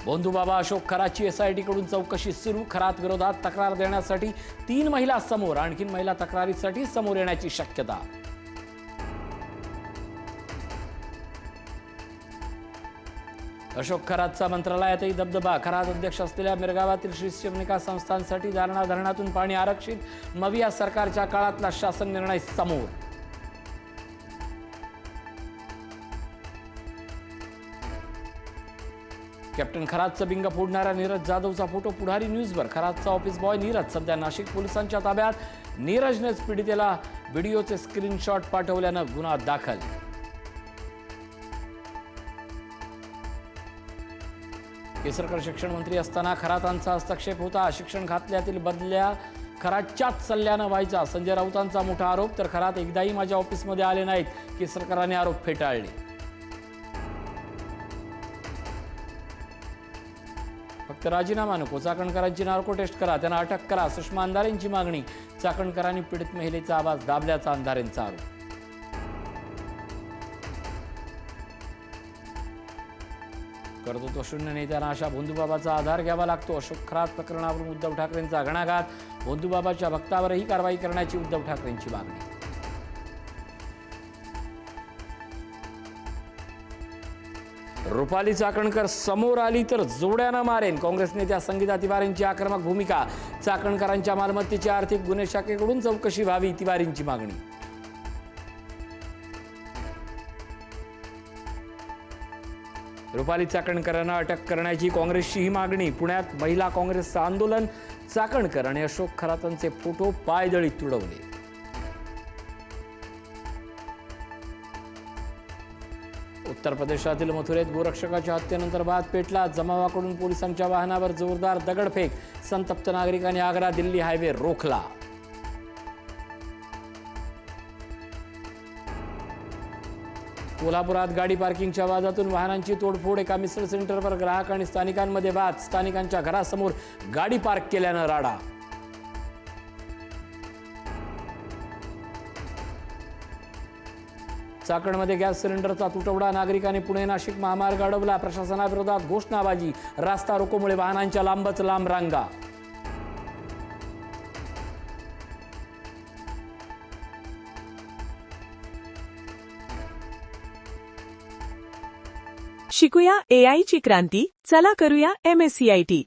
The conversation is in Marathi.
भोंदूबाबा अशोक खरातची SIT कडून चौकशी सुरू. खरात विरोधात तक्रार देण्यासाठी 3 महिला समोर. आणखीन महिला तक्रारीसाठी समोर येण्याची शक्यता. अशोक खरातचा मंत्रालयातही दबदबा. खरात अध्यक्ष असलेल्या मिरगावातील श्री शिवनिका संस्थांसाठी दारणा धरणातून पाणी आरक्षित. मविया सरकारच्या काळातला शासन निर्णय समोर. कॅप्टन खरातचं बिंग फोडणाऱ्या नीरज जाधवचा फोटो पुढारी न्यूजवर. खरातचा ऑफिस बॉय नीरज सध्या नाशिक पोलिसांच्या ताब्यात. नीरजनेच पीडितेला व्हिडिओचे स्क्रीनशॉट पाठवल्यानं गुन्हा दाखल. केसरकर शिक्षण मंत्री असताना खरातांचा हस्तक्षेप होता. शिक्षण खात्यातील बदल्या खरातच्याच सल्ल्यानं व्हायचा. संजय राऊतांचा मोठा आरोप. तर खरात एकदाही माझ्या ऑफिसमध्ये आले नाहीत. केसरकरांनी आरोप फेटाळले. फक्त राजीनामा नको, चाकणकरांची नार्को टेस्ट करा, त्यांना अटक करा, सुषमा अंधारेंची मागणी. चाकणकरांनी पीडित महिलेचा आवाज दाबल्याचा अंधारेंचा आरोप. कर्तृत्व शून्य नेत्यांना अशा भोंदूबाबाचा आधार घ्यावा लागतो. अशोक खरात प्रकरणावरून उद्धव ठाकरेंचा घणाघात. भोंदूबाबाच्या भक्तावरही कारवाई करण्याची उद्धव ठाकरेंची मागणी. रुपाली चाकणकर समोर आली तर जोड्यानं मारेन. काँग्रेस नेत्या संगीता तिवारींची आक्रमक भूमिका. चाकणकरांच्या मालमत्तेची आर्थिक गुन्हे शाखेकडून चौकशी व्हावी, तिवारींची मागणी. रुपाली चाकणकरांना अटक करण्याची काँग्रेसची ही मागणी. पुण्यात महिला काँग्रेसचं आंदोलन. चाकणकर आणि अशोक खरातांचे फोटो पायदळी तुडवले. उत्तर प्रदेशातील मथुरेत गोरक्षकाच्या हत्येनंतर वाद पेटला. जमावाकडून पोलिसांच्या वाहनावर जोरदार दगडफेक. संतप्त नागरिकांनी आग्रा दिल्ली हायवे रोखला. कोल्हापुरात गाडी पार्किंगच्या वादातून वाहनांची तोडफोड. एका मिसळ सेंटरवर ग्राहक आणि स्थानिकांमध्ये वाद. स्थानिकांच्या घरासमोर गाडी पार्क केल्यानं राडा. चाकणमध्ये गॅस सिलेंडरचा तुटवडा. नागरिकांनी पुणे नाशिक महामार्ग अडवला. प्रशासनाविरोधात घोषणाबाजी. रास्ता रोकोमुळे वाहनांच्या लांबच लांब रांगा. शिकूया AI ची क्रांती. चला करूया MSCIT.